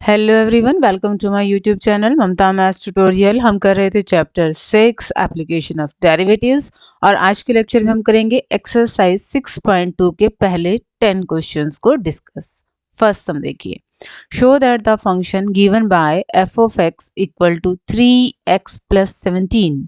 Hello everyone, welcome to my YouTube channel Mamta maths tutorial. हम कर रहे थे चैप्टर 6 एप्लीकेशन ऑफ डेरिवेटिव्स और आज के लेक्चर में हम करेंगे एक्सरसाइज 6.2 के पहले 10 क्वेश्चंस को डिस्कस। फर्स्ट सम देखिए, show that the function given by f of x equal to 3x plus 17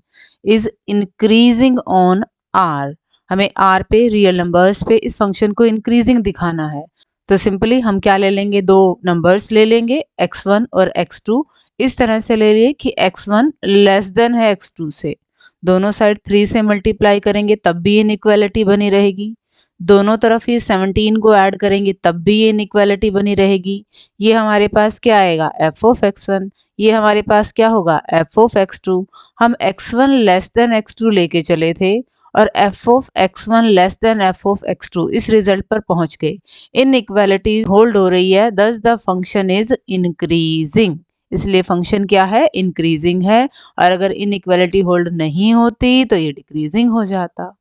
is increasing on r। हमें r पे रियल नंबर्स पे इस फंक्शन को इंक्रीजिंग दिखाना है। तो सिंपली हम क्या ले लेंगे, दो नंबर्स ले लेंगे x1 और x2। इस तरह से ले लिए कि x1 लेस देन है x2 से। दोनों साइड 3 से मल्टीप्लाई करेंगे तब भी इनइक्वालिटी बनी रहेगी। दोनों तरफ ही 17 को ऐड करेंगे तब भी ये इनइक्वालिटी बनी रहेगी। ये हमारे पास क्या आएगा, f of x1। ये हमारे पास क्या होगा, f of x2। हम x1 लेस देन x2 लेके चले थे और f of x1 less than f of x2 इस रिजल्ट पर पहुंच गए। इनइक्वालिटी होल्ड हो रही है, दस द फंक्शन इज इंक्रीजिंग। इसलिए फंक्शन क्या है, इंक्रीजिंग है। और अगर इनइक्वालिटी होल्ड नहीं होती तो ये डिक्रीजिंग हो जाता।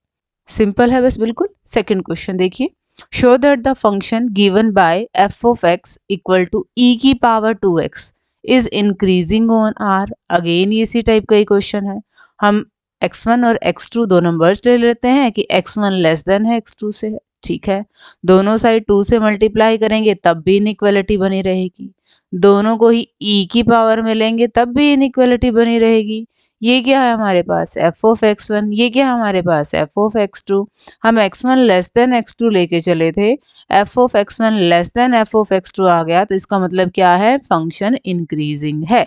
सिंपल है बस बिल्कुल। सेकंड क्वेश्चन देखिए, show that the function given by f of x equal to e की power 2x is increasing on r। Again ये इसी टाइप का ही क्वेश्चन है। हम x1 और x2 दो नंबर्स ले लेते हैं कि x1 लेस देन है x2 से, ठीक है। दोनों साइड 2 से मल्टीप्लाई करेंगे तब भी इनइक्वालिटी बनी रहेगी। दोनों को ही e की पावर मिलेंगे तब भी इनइक्वालिटी बनी रहेगी। ये क्या है हमारे पास, f of x1। ये क्या है हमारे पास, f of x2। हम x1 लेस देन x2 लेके चले थे, f of x1 less than f of x2 आ गया, तो इसका मतलब क्या है, फंक्शन इंक्रीजिंग है।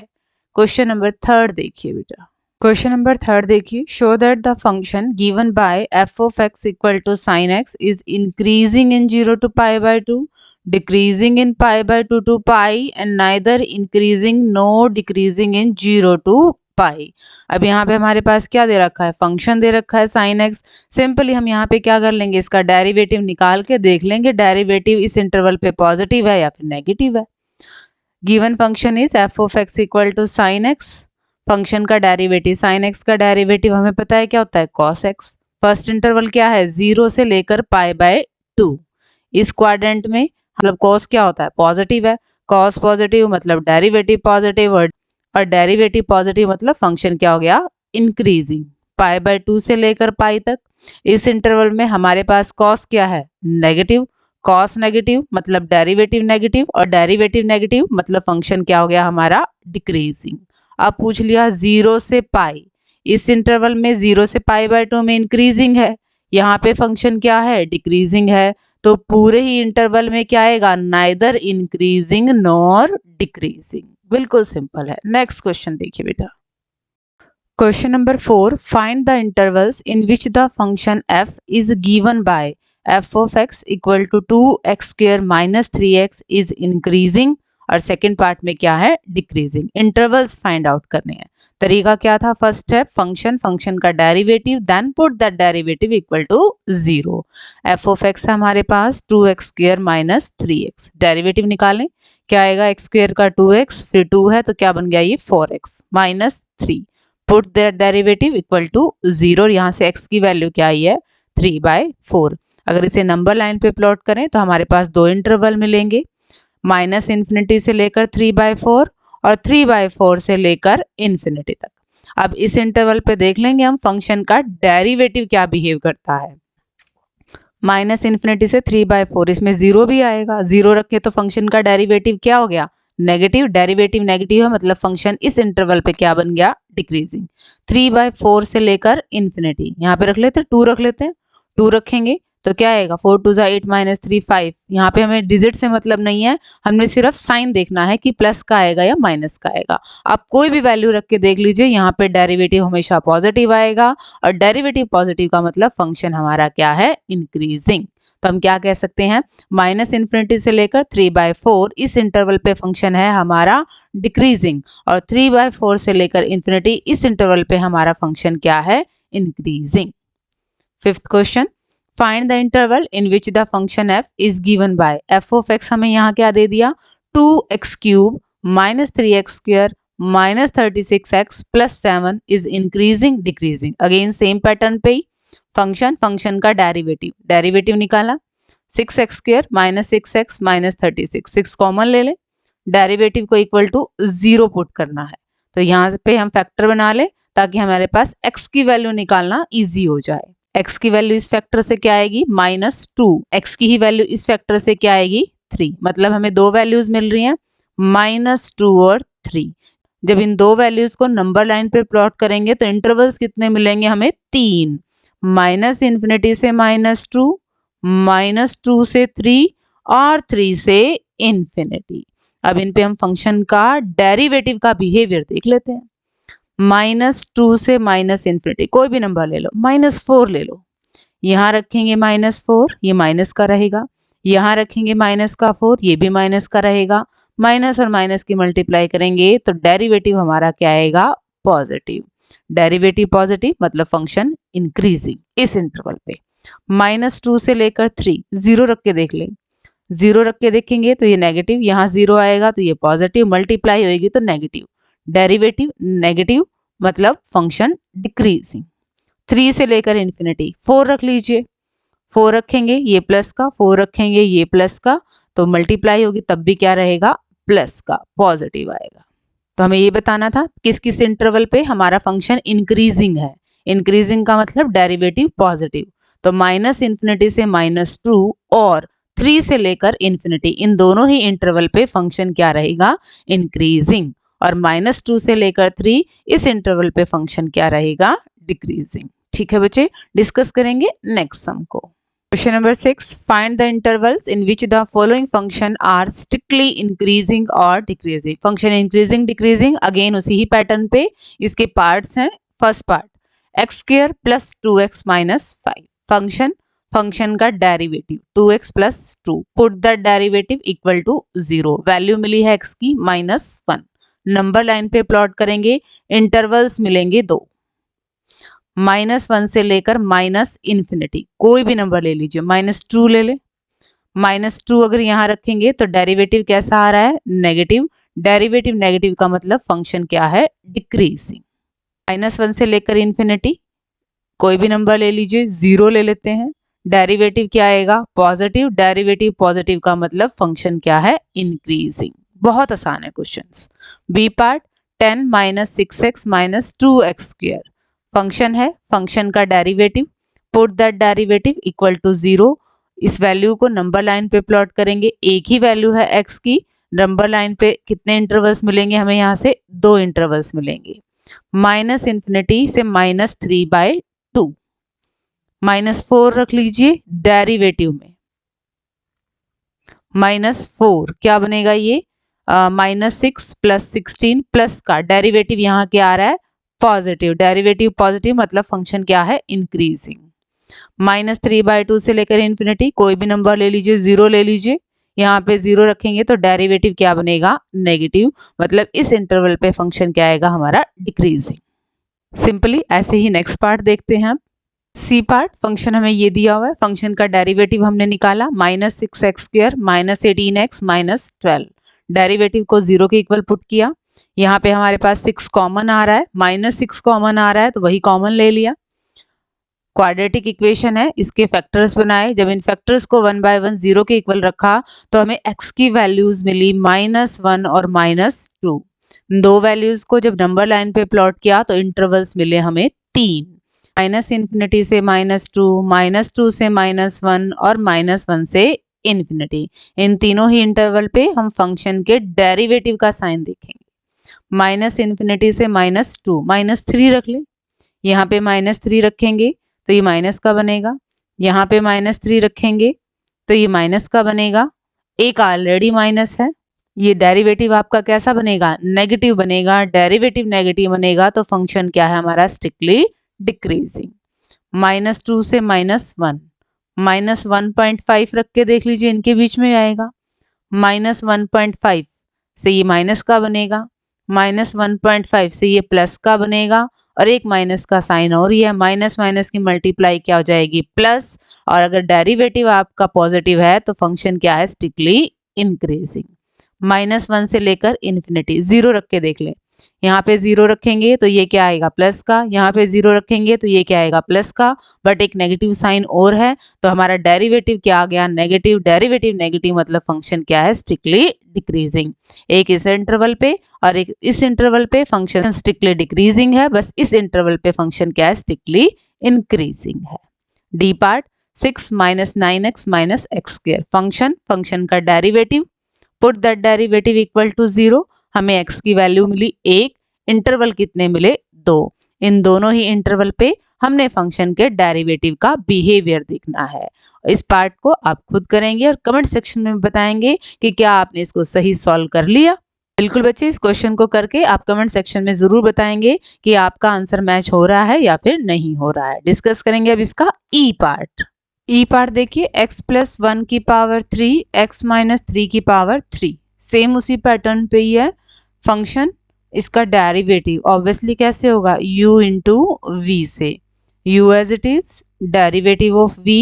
क्वेश्चन नंबर थर्ड देखिए बेटा, क्वेश्चन नंबर थर्ड देखिए, show that the function given by f of x equal to sin x is increasing in 0 to pi by 2, decreasing in pi by 2 to pi and neither increasing nor decreasing in 0 to pi। अब यहाँ पे हमारे पास क्या दे रखा है, function दे रखा है sin x। Simply हम यहाँ पे क्या कर लेंगे, इसका डेरिवेटिव निकाल के देख लेंगे डेरिवेटिव इस इंटरवल पे पॉजिटिव है या फिर नेगेटिव है। Given function is f of x equal to sin x। Function का डेरिवेटिव sin x का डेरिवेटिव हमें पता है क्या होता है, cos x। फर्स्ट इंटरवल क्या है, 0 से लेकर पाई बाय 2। इस क्वाड्रेंट में मतलब cos क्या होता है, पॉजिटिव है। cos पॉजिटिव मतलब डेरिवेटिव पॉजिटिव, और डेरिवेटिव पॉजिटिव मतलब फंक्शन क्या हो गया, इंक्रीजिंग। पाई बाय 2 से लेकर पाई तक इस इंटरवल में हमारे पास cos क्या है, नेगेटिव। cos नेगेटिव मतलब डेरिवेटिव नेगेटिव, और डेरिवेटिव नेगेटिव मतलब फंक्शन क्या हो गया हमारा, डिक्रीजिंग। अब पूछ लिया 0 से पाई, इस इंटरवल में 0 से पाई बाय 2 में इंक्रीजिंग है, यहाँ पे फंक्शन क्या है, डिक्रीजिंग है। तो पूरे ही इंटरवल में क्या आएगा, नाइदर इंक्रीजिंग नॉर डिक्रीजिंग। बिल्कुल सिंपल है। नेक्स्ट क्वेश्चन देखिए बेटा, question number 4, find the intervals in which the function f is given by f of x equal to 2x square minus 3x is increasing, और second part में क्या है, decreasing. Intervals find out करने हैं। तरीका क्या था, फर्स्ट स्टेप फंक्शन का derivative, then put that derivative equal to 0। f of x हमारे पास 2x square minus 3x, derivative निकालें। क्या आएगा, x स्क्वायर का 2x फिर 2 है तो क्या बन गया ये 4x minus 3। Put that derivative equal to 0। यहाँ से x की वैल्यू क्या आई है, 3/4। अगर इसे नंबर लाइन पे प्लॉट करें तो हमारे पास दो इंटरवल मिलेंगे, माइनस इन्फिनिटी से लेकर 3/4 और 3/4 से लेकर इन्फिनिटी तक। अब इस इंटरवल पे देख लेंगे हम फंक्शन का डेरिवेटिव क्या बिहेव करता है। माइनस इन्फिनिटी से 3/4, इसमें 0 भी आएगा, 0 रखे तो फंक्शन का डेरिवेटिव क्या हो गया, नेगेटिव। डेरिवेटिव नेगेटिव है मतलब फंक्शन इस इंटरवल पे क्या बन गया, डिक्रीजिंग। 3/4 से लेकर इन्फिनिटी, यहाँ पे रख लेते हैं 2 रख लेते हैं, 2 रखेंगे तो क्या आएगा, 4 2 8 माइनस 3 5। यहाँ पे हमें डिजिट से मतलब नहीं है, हमने सिर्फ साइन देखना है कि प्लस का आएगा या माइनस का आएगा। आप कोई भी वैल्यू रख के देख लीजिए, यहाँ पे डेरिवेटिव हमेशा पॉजिटिव आएगा, और डेरिवेटिव पॉजिटिव का मतलब फंक्शन हमारा क्या है, इंक्रीजिंग। तो हम क्या कह सकते हैं, माइनस इन्फिनिटी से लेकर 3/4 इस इंटरवल पे फंक्शन है हमारा डिक्रीजिंग, और 3/4 से लेकर इन्फिनिटी इस इंटरवल पे हमारा फंक्शन क्या है, increasing. Fifth question, find the interval in which the function f is given by f of x हमें यहाँ क्या दे दिया, 2x cube minus 3x square minus 36x plus 7 is increasing decreasing. Again same pattern पे ही function का derivative निकाला, 6x square minus 6x minus 36, 6 common ले लें derivative को इक्वल टू 0 पुट करना है। तो यहाँ पे हम फैक्टर बना ले ताकि हमारे पास x की वैल्यू निकालना इजी हो जाए। x की वैल्यू इस फैक्टर से क्या आएगी -2, x की ही वैल्यू इस फैक्टर से क्या आएगी 3, मतलब हमें दो वैल्यूज मिल रही हैं -2 और 3। जब इन दो वैल्यूज को नंबर लाइन पे प्लॉट करेंगे तो इंटरवल्स कितने मिलेंगे हमें 3, -∞ से -2, -2 से 3 और 3 से इन्फिनिटी। अब इन पे हम फंक्शन का डेरिवेटिव का बिहेवियर देख लेते हैं। -2 से ∞, कोई भी नंबर ले लो, -4 ले लो, यहाँ रखेंगे -4, ये माइनस का रहेगा, यहाँ रखेंगे -4, ये भी माइनस का रहेगा, माइनस और माइनस की मल्टीप्लाई करेंगे तो डेरिवेटिव हमारा क्या आएगा पॉजिटिव। डेरिवेटिव पॉजिटिव मतलब फंक्शन इंक्रीजिंग इस इंटरवल पे। -2 से लेकर 3, 0 रख के देख लें, 0 रख के देखेंगे तो ये नेगेटिव, यहाँ 0 आएगा तो ये पॉजिटिव, मल्टीप्लाई होएगी तो नेगेटिव, डेरिवेटिव नेगेटिव मतलब फंक्शन डिक्रीजिंग। 3 से लेकर इन्फिनिटी, 4 रख लीजिए, 4 रखेंगे ये प्लस का, 4 रखेंगे ये प्लस का, तो मल्टीप्लाई होगी तब भी क्या रहेगा प्लस का, पॉजिटिव आएगा। तो हमें ये बताना था किस किस इंटरवल पे हमारा फंक्शन इंक्रीजिंग है। इंक्रीजिंग का मतलब डेरिवेटिव पॉजिटिव, तो -∞ से -2 और 3 से लेकर इन्फिनिटी, इन दोनों ही इंटरवल पे फंक्शन क्या रहेगा इंक्रीजिंग, और -2 से लेकर 3 इस इंटरवल पे फंक्शन क्या रहेगा डिक्रीजिंग। ठीक है बच्चे, डिस्कस करेंगे नेक्स्ट सम को। Question number 6, find the intervals in which the following function are strictly increasing और decreasing. Function increasing decreasing again उसी ही पैटर्न पे, इसके पार्ट्स हैं। First part x² + 2x - 5, function का derivative 2x + 2, put the derivative equal to 0, value मिली है x की -1, नंबर लाइन पे प्लॉट करेंगे, इंटरवल्स मिलेंगे 2, -1 से लेकर ∞, कोई भी नंबर ले लीजिए, -2 ले ले, -2 अगर यहाँ रखेंगे तो डेरिवेटिव कैसा आ रहा है नेगेटिव, डेरिवेटिव नेगेटिव का मतलब फंक्शन क्या है डिक्रीजिंग। -1 से लेकर इन्फिनिटी, कोई भी नंबर ले लीजिए, 0 ले लेते हैं, डेरिवेटिव क्या आएगा पॉजिटिव, डेरिवेटिव पॉजिटिव का मतलब फंक्शन क्या है इंक्रीजिंग। बहुत आसान है questions. B part 10 - 6x - 2x², function है, फंक्शन का derivative, put that derivative equal to 0, इस वैल्यू को नंबर लाइन पे प्लॉट करेंगे, एक ही वैल्यू है x की, नंबर लाइन पे कितने इंटरवल्स मिलेंगे हमें यहाँ से 2 इंटरवल्स मिलेंगे, -∞ से -3/2, -4 रख लीजिए डेरिवेटिव में, -4 क्या बनेगा ये -6 + 16 प्लस का डेरिवेटिव यहाँ क्या आ रहा है पॉजिटिव, डेरिवेटिव पॉजिटिव मतलब फंक्शन क्या है इंक्रीजिंग। -3/2 से लेकर इन्फिनिटी, कोई भी नंबर ले लीजिए, 0 ले लीजिए, यहाँ पे 0 रखेंगे तो डेरिवेटिव क्या बनेगा नेगेटिव, मतलब इस इंटरवल पे फंक्शन क्या आएगा हमारा डिक्रीजिंग। सिंपली ऐसे ही नेक्स्ट पार्ट देखते हैं हम। सी पार्ट, फंक्शन हमें ये दिया हुआ है, फंक्शन का डेरिवेटिव हमने निकाला -6x² - 18x - 12, डेरिवेटिव को 0 के इक्वल पुट किया, यहाँ पे हमारे पास 6 कॉमन आ रहा है, -6 कॉमन आ रहा है तो वही कॉमन ले लिया। क्वाड्रेटिक इक्वेशन है, इसके फैक्टर्स बनाए, जब इन फैक्टर्स को 1 बाय 1 0 के इक्वल रखा तो हमें x की वैल्यूज मिली -1 और -2, दो वैल्यूज को जब नंबर लाइन पे प्लॉट किया तो इंटरवल्स मिले हमें 3, -∞ से -2, -2 से -1 और -1 से इन्फिनिटी, इन तीनों ही इंटरवल पे हम फंक्शन के डेरिवेटिव का साइन देखेंगे। -∞ से -2, -3 रख ले, यहाँ पे -3 रखेंगे तो ये माइनस का बनेगा, यहाँ पे -3 रखेंगे तो ये माइनस का बनेगा, एक ऑलरेडी माइनस है, ये डेरिवेटिव आपका कैसा बनेगा नेगेटिव बनेगा, डेरिवेटिव नेगेटिव बनेगा तो फंक्शन क्या है हमारा स्ट्रिक्टली डिक्रीजिंग। -2 से -1, -1.5 रख के देख लीजिए, इनके बीच में आएगा, -1.5 से ये माइनस का बनेगा, -1.5 से ये प्लस का बनेगा, और एक माइनस का साइन और ही है, माइनस माइनस की मल्टीप्लाई क्या हो जाएगी प्लस, और अगर डेरिवेटिव आपका पॉजिटिव है तो फंक्शन क्या है स्ट्रिक्टली इंक्रीजिंग। -1 से लेकर इन्फिनिटी, 0 रख के देख लें, यहाँ पे 0 रखेंगे तो ये क्या आएगा प्लस का, यहाँ पे 0 रखेंगे तो ये क्या आएगा प्लस का, बट एक नेगेटिव साइन और है तो हमारा डेरिवेटिव क्या आ गया नेगेटिव। डेरिवेटिव नेगेटिव मतलब फंक्शन क्या है स्ट्रिक्टली डिक्रीजिंग। एक इस इंटरवल पे और एक इस इंटरवल पे फंक्शन स्ट्रिक्टली डिक्रीजिंग है, बस इस इंटरवल पे फंक्शन क्या है स्ट्रिक्टली इंक्रीजिंग है। D part 6 minus 9x minus x square function का derivative, put that derivative equal to 0। हमें x की वैल्यू मिली 1, इंटरवल कितने मिले 2। इन दोनों ही इंटरवल पे हमने फंक्शन के डेरिवेटिव का बिहेवियर देखना है। इस पार्ट को आप खुद करेंगे और कमेंट सेक्शन में बताएंगे कि क्या आपने इसको सही सॉल्व कर लिया। बिल्कुल बच्चे, इस क्वेश्चन को करके आप कमेंट सेक्शन में जरूर बताएंगे कि आपका आंसर मैच हो रहा है या फिर नहीं हो रहा है। डिस्कस करेंगे अब इसका ई पार्ट। ई पार्ट देखिए, x प्लस 1 की पावर 3, x माइनस 3 की पावर 3, सेम उसी पैटर्न पे ही है। फंक्शन इसका डेरिवेटिव ऑब्वियसली कैसे होगा u इंटू वी से, u as it is derivative of v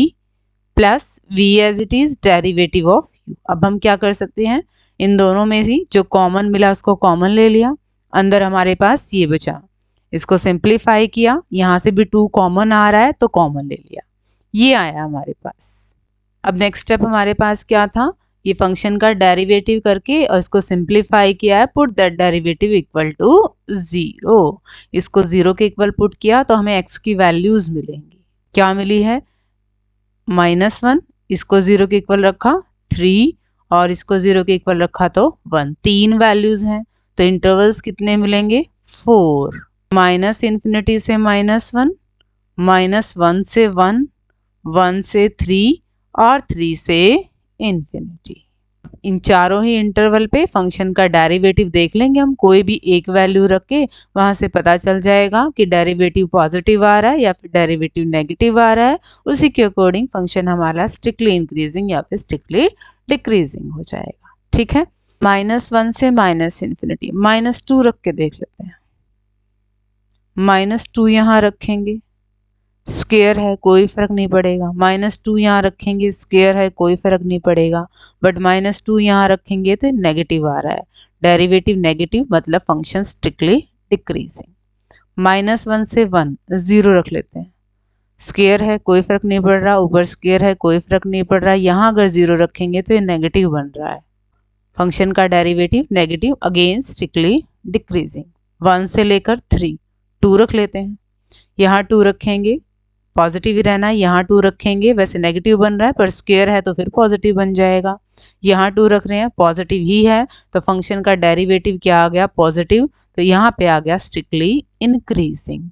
plus v as it is derivative of u। अब हम क्या कर सकते हैं, इन दोनों में से जो कॉमन मिला उसको कॉमन ले लिया, अंदर हमारे पास ये बचा, इसको सिंप्लीफाई किया, यहाँ से भी 2 कॉमन आ रहा है तो कॉमन ले लिया, ये आया हमारे पास। अब नेक्स्ट स्टेप हमारे पास क्या था, ये फंक्शन का डेरिवेटिव करके और इसको सिंप्लीफाई किया है, put that derivative equal to 0। इसको 0 के इक्वल पुट किया तो हमें x की वैल्यूज मिलेंगी। क्या मिली है -1, इसको 0 के इक्वल रखा 3 और इसको 0 के इक्वल रखा तो 1, 3 वैल्यूज हैं तो इंटरवल्स कितने मिलेंगे 4। माइनस इन्फिनिटी से -1, -1 से 1, 1 से 3 और 3 से इन्फिनिटी। इन चारों ही इंटरवल पे फंक्शन का डेरिवेटिव देख लेंगे हम, कोई भी एक वैल्यू रख के वहां से पता चल जाएगा कि डेरिवेटिव पॉजिटिव आ रहा है या फिर डेरिवेटिव नेगेटिव आ रहा है। उसी के अकॉर्डिंग फंक्शन हमारा स्ट्रिक्टली इंक्रीजिंग या फिर स्ट्रिक्टली डिक्रीजिंग हो जाएगा। ठीक है, -1 से माइनस इन्फिनिटी, -2 रख के देख लेते हैं। -2 यहाँ रखेंगे, स्क्वायर है कोई फर्क नहीं पड़ेगा, -2 यहाँ रखेंगे, स्क्वायर है कोई फर्क नहीं पड़ेगा, बट -2 यहाँ रखेंगे तो नेगेटिव आ रहा है, डेरिवेटिव नेगेटिव मतलब फंक्शन स्ट्रिक्टली डिक्रीजिंग। -1 से 1 0 रख लेते हैं, स्क्वायर है कोई फर्क नहीं पड़ रहा, ऊपर स्क्वायर है कोई फर्क नहीं पड़ रहा, यहाँ अगर 0 रखेंगे तो ये नेगेटिव बन रहा है, फंक्शन का derivative negative again strictly decreasing. 1 से लेकर 3, 2 रख लेते हैं, यहाँ 2 रखेंगे पॉजिटिव ही रहना है, यहाँ 2 रखेंगे वैसे नेगेटिव बन रहा है पर स्क्वायर है तो फिर पॉजिटिव बन जाएगा, यहाँ 2 रख रहे हैं पॉजिटिव ही है तो फंक्शन का डेरिवेटिव क्या आ गया पॉजिटिव, तो यहाँ पे आ गया स्ट्रिक्टली इंक्रीजिंग।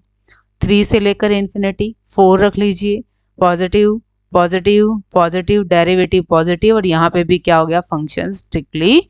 3 से लेकर इन्फिनिटी 4 रख लीजिए, positive positive positive derivative positive और यहाँ पे भी क्या हो गया फंक्शन स्ट्रिक्टली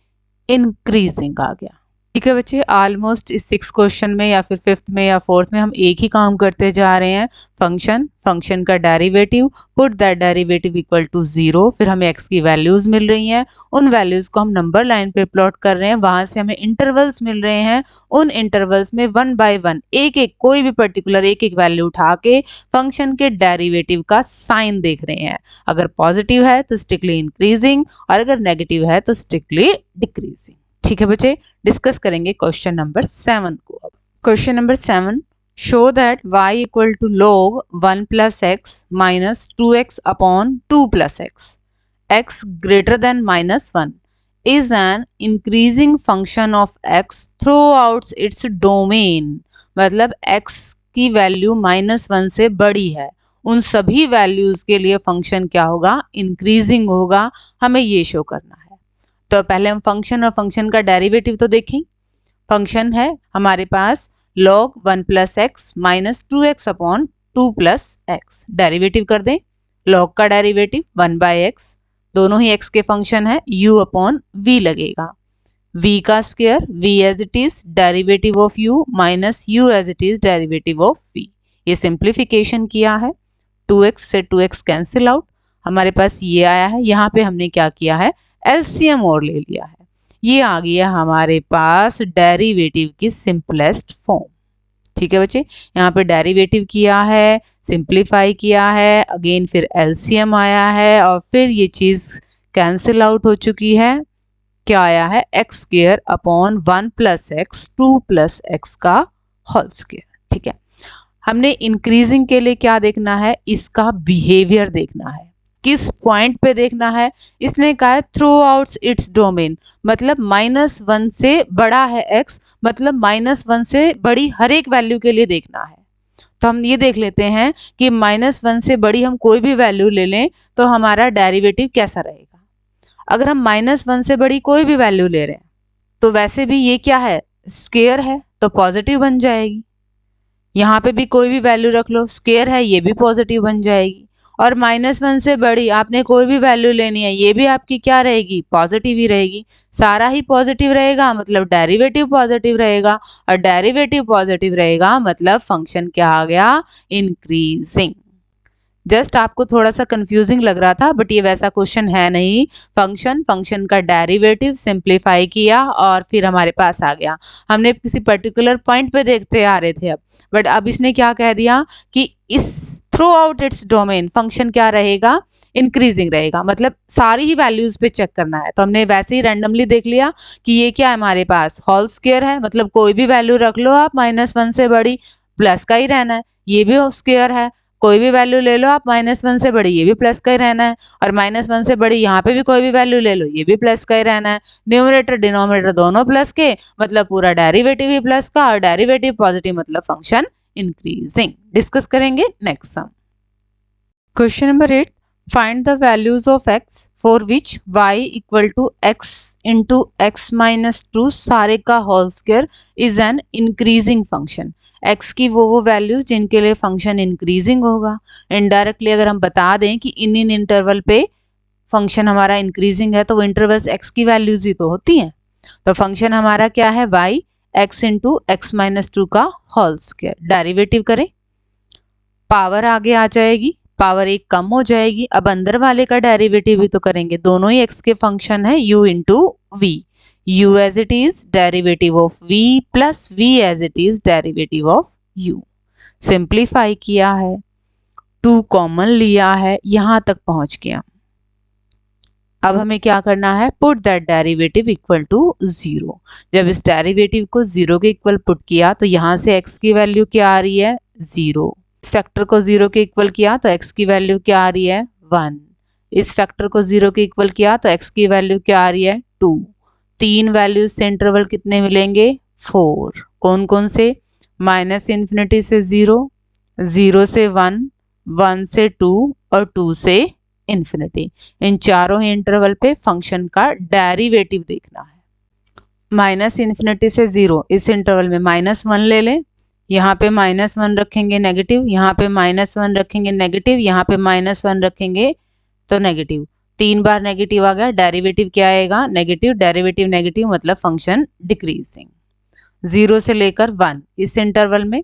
इंक्रीजिंग आ गया। ठीक है बच्चे, ऑलमोस्ट इस 6 क्वेश्चन में या फिर 5th में या 4th में हम एक ही काम करते जा रहे हैं, फंक्शन का derivative, put that derivative equal to 0, फिर हमें x की वैल्यूज मिल रही हैं, उन वैल्यूज को हम नंबर लाइन पे प्लॉट कर रहे हैं, वहां से हमें इंटरवल्स मिल रहे हैं, उन इंटरवल्स में 1 बाय 1 एक एक कोई भी पर्टिकुलर एक एक वैल्यू उठा के फंक्शन के डेरिवेटिव का साइन देख रहे हैं, अगर पॉजिटिव है तो स्ट्रिक्टली इंक्रीजिंग और अगर नेगेटिव है तो स्ट्रिक्टली डिक्रीजिंग। ठीक है बच्चे, डिस्कस करेंगे क्वेश्चन नंबर 7 को। अब question number 7, show that y equal to log 1 plus x minus 2x upon 2 plus x greater than -1 is an increasing function of x throughout its domain. मतलब x की value -1 से बड़ी है, उन सभी values के लिए फंक्शन क्या होगा इंक्रीजिंग होगा, हमें ये शो करना है। तो पहले हम फंक्शन और फंक्शन का डेरिवेटिव तो देखें। फंक्शन है हमारे पास log 1 plus x minus 2x upon 2 plus x, derivative कर दें, log का डेरिवेटिव 1 बाय एक्स, दोनों ही x के फंक्शन है, u अपॉन v लगेगा, v का square v as it is derivative of u minus u as it is derivative of v। ये सिंप्लीफिकेशन किया है, 2x से 2x कैंसिल आउट, हमारे पास ये आया है, यहाँ पे हमने क्या किया है एलसीएम और ले लिया है, ये आ गया हमारे पास डेरिवेटिव की सिंपलेस्ट फॉर्म। ठीक है बच्चे, यहाँ पे डेरिवेटिव किया है, सिंप्लीफाई किया है, अगेन फिर एलसीएम आया है और फिर ये चीज कैंसिल आउट हो चुकी है, क्या आया है, x square upon 1 plus x 2 plus x का होल स्क्वायर। ठीक है, हमने इंक्रीजिंग के लिए क्या देखना है, इसका बिहेवियर देखना है, किस पॉइंट पे देखना है। इसने कहा है थ्रू आउट इट्स डोमेन, मतलब -1 से बड़ा है x, मतलब -1 से बड़ी हर एक वैल्यू के लिए देखना है। तो हम ये देख लेते हैं कि -1 से बड़ी हम कोई भी वैल्यू ले लें तो हमारा डेरिवेटिव कैसा रहेगा। अगर हम -1 से बड़ी कोई भी वैल्यू ले रहे हैं तो वैसे भी ये क्या है, स्क्वायर है, तो पॉजिटिव बन जाएगी। यहाँ पे भी कोई भी वैल्यू रख लो, स्क्वायर है, ये भी पॉजिटिव बन जाएगी। और -1 से बड़ी आपने कोई भी वैल्यू लेनी है, ये भी आपकी क्या रहेगी, पॉजिटिव ही रहेगी। सारा ही पॉजिटिव रहेगा मतलब डेरिवेटिव पॉजिटिव रहेगा, और डेरिवेटिव पॉजिटिव रहेगा मतलब फंक्शन क्या आ गया, इंक्रीजिंग। जस्ट आपको थोड़ा सा कंफ्यूजिंग लग रहा था, बट ये वैसा क्वेश्चन है नहीं। फंक्शन का डेरिवेटिव सिंप्लीफाई किया और फिर हमारे पास आ गया। हमने किसी पर्टिकुलर पॉइंट पे देखते आ रहे थे अब, बट अब इसने क्या कह दिया कि इस through out its domain function क्या रहेगा, इंक्रीजिंग रहेगा, मतलब सारी ही वैल्यूज पे चेक करना है। तो हमने वैसे ही रैंडमली देख लिया कि ये क्या है, हमारे पास होल स्क्वायर है, मतलब कोई भी वैल्यू रख लो आप -1 से बड़ी, प्लस का ही रहना है। ये भी स्क्वायर है, कोई भी वैल्यू ले लो आप -1 से बड़ी, ये भी प्लस का ही रहना है। और -1 से बड़ी यहाँ पे भी कोई भी वैल्यू ले लो, ये भी प्लस का ही रहना है। न्यूमरेटर डिनोमिनेटर दोनों प्लस के, मतलब पूरा डेरिवेटिव ही प्लस का, और डेरिवेटिव पॉजिटिव मतलब फंक्शन इंक्रीजिंग। डिस्कस करेंगे next sum. Question number 8, find the values of x for which y equal to x into x minus 2 सारे का whole square is an increasing function. x की वो values जिनके लिए function increasing होगा। Indirectly अगर हम बता दें कि इन इंटरवल पे फंक्शन हमारा इंक्रीजिंग है तो वो इंटरवल्स x की वैल्यूज ही तो होती हैं। तो फंक्शन हमारा क्या है, y x into x minus 2 का होल स्क्वायर। डेरिवेटिव करें, पावर आगे आ जाएगी, पावर एक कम हो जाएगी। अब अंदर वाले का डेरिवेटिव भी तो करेंगे, दोनों ही x के फंक्शन है, u into v, u as it is derivative of v plus v as it is derivative of u। Simplify किया है, 2 कॉमन लिया है, यहां तक पहुंच गया। अब हमें क्या करना है, put that derivative equal to 0। जब इस डेरिवेटिव को 0 के इक्वल पुट किया तो यहां से x की वैल्यू क्या आ रही है, 0। इस फैक्टर को 0 के इक्वल किया तो x की वैल्यू क्या आ रही है, 1। इस फैक्टर को 0 के इक्वल किया तो x की वैल्यू क्या आ रही है, 2। तीन वैल्यूज से इंटरवल कितने मिलेंगे, 4। कौन कौन से, -∞ से 0, 0 से 1, 1 से 2 और 2 से इन्फिनिटी। इन चारों ही इंटरवल पे फंक्शन का डेरिवेटिव देखना है। -∞ से 0, इस इंटरवल में -1 ले लें, यहाँ पे -1 रखेंगे नेगेटिव, यहाँ पे -1 रखेंगे नेगेटिव, यहाँ पे -1 रखेंगे तो नेगेटिव। 3 बार नेगेटिव आ गया, डेरिवेटिव क्या आएगा, नेगेटिव। डेरिवेटिव नेगेटिव मतलब फंक्शन डिक्रीजिंग। 0 से लेकर 1 इस इंटरवल में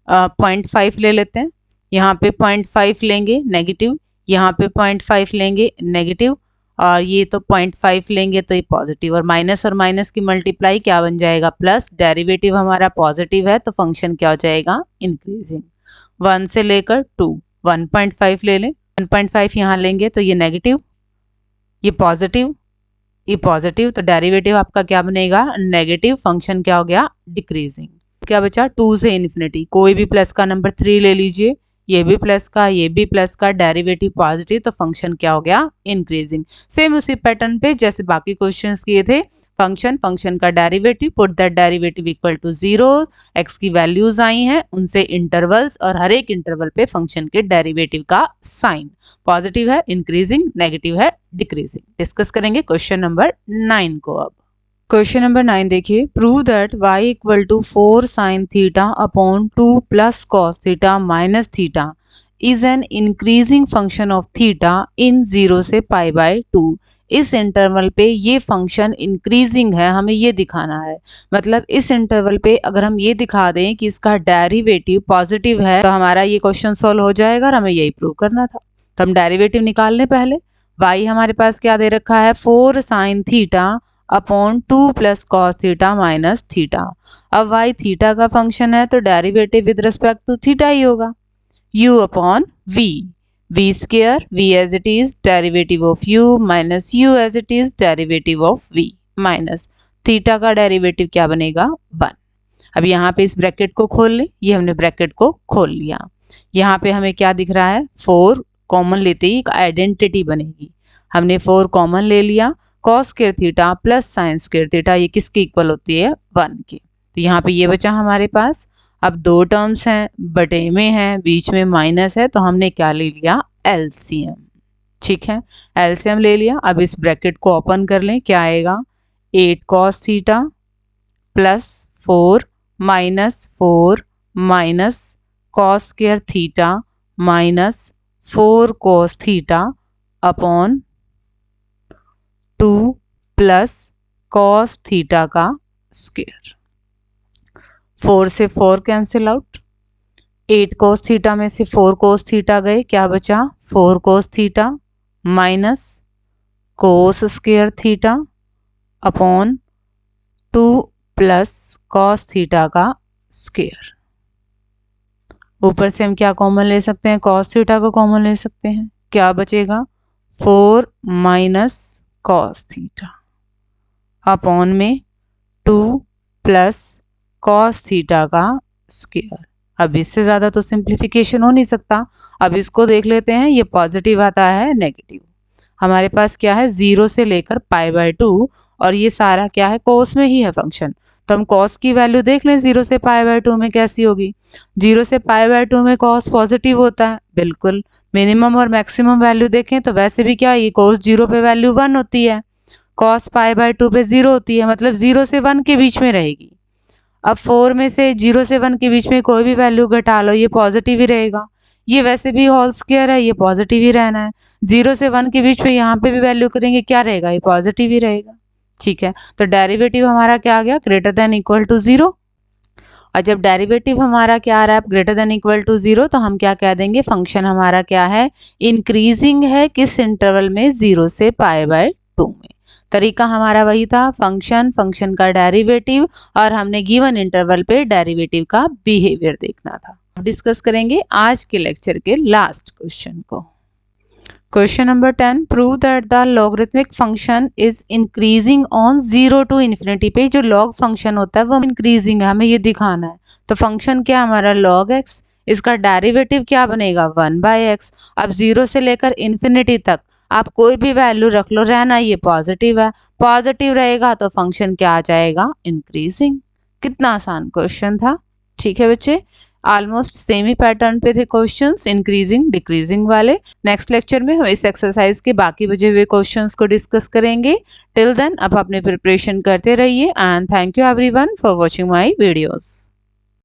0.5 ले लेते हैं, यहाँ पे 0.5 लेंगे नेगेटिव, यहाँ पे 0.5 लेंगे नेगेटिव, और ये तो 0.5 लेंगे तो ये पॉजिटिव। और माइनस की मल्टीप्लाई क्या बन जाएगा, प्लस। डेरिवेटिव हमारा पॉजिटिव है तो फंक्शन क्या हो जाएगा, इंक्रीजिंग। 1 से लेकर 2, 1.5 ले लें, 1.5 यहाँ लेंगे तो ये नेगेटिव, ये पॉजिटिव, ये पॉजिटिव, तो डेरिवेटिव आपका क्या बनेगा, नेगेटिव। फंक्शन क्या हो गया, डिक्रीजिंग। क्या बचा, 2 से इन्फिनिटी, कोई भी प्लस का नंबर 3 ले लीजिए, ये भी प्लस का, ये भी प्लस का, डेरिवेटिव पॉजिटिव, तो फंक्शन क्या हो गया, इंक्रीजिंग। सेम उसी पैटर्न पे जैसे बाकी क्वेश्चंस किए थे, फंक्शन का derivative, put that derivative equal to 0। x की वैल्यूज आई हैं, उनसे इंटरवल्स, और हर एक इंटरवल पे फंक्शन के डेरिवेटिव का साइन, पॉजिटिव है इंक्रीजिंग, नेगेटिव है डिक्रीजिंग। डिस्कस करेंगे क्वेश्चन नंबर 9 को। अब क्वेश्चन नंबर 9 देखिए, prove that y equal to 4 sin theta upon 2 plus cos theta minus theta is an increasing function of theta in 0 से π/2। इस interval पे ये फंक्शन इंक्रीजिंग है, हमें ये दिखाना है। मतलब इस इंटरवल पे अगर हम ये दिखा दें कि इसका डेरिवेटिव पॉजिटिव है तो हमारा ये क्वेश्चन सॉल्व हो जाएगा, और हमें यही प्रूव करना था। तो हम डेरिवेटिव निकाल लें पहले। y हमारे पास क्या दे रखा है, 4 sin theta upon 2 plus cos theta minus theta. अब y थीटा का फंक्शन है तो derivative with respect to theta ही होगा, u upon v, v square, v as it is derivative of u minus u as it is derivative of v। Minus theta का derivative क्या बनेगा 1। अब यहाँ पे इस ब्रैकेट को खोल लें, ये हमने ब्रैकेट को खोल लिया। यहाँ पे हमें क्या दिख रहा है 4 कॉमन लेते ही एक आइडेंटिटी बनेगी। हमने 4 कॉमन ले लिया, cos square theta plus sine square theta ये किसके इक्वल होती है 1 के। तो यहाँ पे ये बचा हमारे पास। अब दो टर्म्स हैं, बटे में है, बीच में माइनस है, तो हमने क्या ले लिया एलसीएम। ठीक है, एलसीएम ले लिया। अब इस ब्रैकेट को ओपन कर लें, क्या आएगा 8 cos theta plus 4 minus 4 minus cos square theta minus 4 cos theta upon 2 plus cos theta का स्क्वायर। 4 से 4 कैंसिल आउट, 8 कोस थीटा में से 4 कोस थीटा गए, क्या बचा 4 cos theta minus cos square theta upon 2 plus cos theta का square. ऊपर से हम क्या कॉमन ले सकते हैं, कॉस थीटा को कॉमन ले सकते हैं, क्या बचेगा 4 माइनस कॉस थीटा अपॉन में 2 प्लस कॉस थीटा का स्क्वायर। अब इससे ज़्यादा तो सिंप्लीफिकेशन हो नहीं सकता। अब इसको देख लेते हैं, ये पॉजिटिव आता है नेगेटिव। हमारे पास क्या है 0 से लेकर π/2 और ये सारा क्या है कोस में ही है फंक्शन। तो हम कॉस की वैल्यू देख लें 0 से π/2 में कैसी होगी। 0 से π/2 में कॉस पॉजिटिव होता है, बिल्कुल। मिनिमम और मैक्सिमम वैल्यू देखें तो वैसे भी क्या ये कोस 0 पे वैल्यू 1 होती है, कॉस π/2 पे 0 होती है, मतलब 0 से 1 के बीच में रहेगी। अब 4 में से 0 से 1 के बीच में कोई भी वैल्यू घटा लो, ये पॉजिटिव ही रहेगा। ये वैसे भी होल स्क्वायर है, ये पॉजिटिव ही रहना है। 0 से 1 के बीच में यहाँ पे भी वैल्यू करेंगे, क्या रहेगा, ये पॉजिटिव ही रहेगा। ठीक है, तो डेरिवेटिव हमारा क्या आ गया ग्रेटर देन इक्वल टू 0। और जब डेरिवेटिव हमारा क्या आ रहा है ग्रेटर देन इक्वल टू 0, तो हम क्या कह देंगे फंक्शन हमारा क्या है इंक्रीजिंग है, किस इंटरवल में 0 से π/2 में। तरीका हमारा वही था, फंक्शन का डेरिवेटिव और हमने गिवन इंटरवल पे डेरिवेटिव का बिहेवियर देखना था। डिस्कस करेंगे आज के लेक्चर के लास्ट क्वेश्चन को। Question number 10, prove that the logarithmic function is increasing on 0 to infinity पे। जो लॉग फंक्शन होता है वो इंक्रीजिंग है, हमें ये दिखाना है। तो फंक्शन क्या हमारा log x, इसका डेरिवेटिव क्या बनेगा 1/x। अब 0 से लेकर इन्फिनिटी तक आप कोई भी वैल्यू रख लो, रहना ये पॉजिटिव है, पॉजिटिव रहेगा तो फंक्शन क्या आ जाएगा इंक्रीजिंग। कितना आसान क्वेश्चन था। ठीक है बच्चे, ऑलमोस्ट सेम ही पैटर्न पे थे क्वेश्चंस, इंक्रीजिंग डिक्रीजिंग वाले। नेक्स्ट लेक्चर में हम इस एक्सरसाइज के बाकी बचे हुए क्वेश्चंस को डिस्कस करेंगे। टिल देन आप अपने प्रिपरेशन करते रहिए and thank you everyone for watching my videos.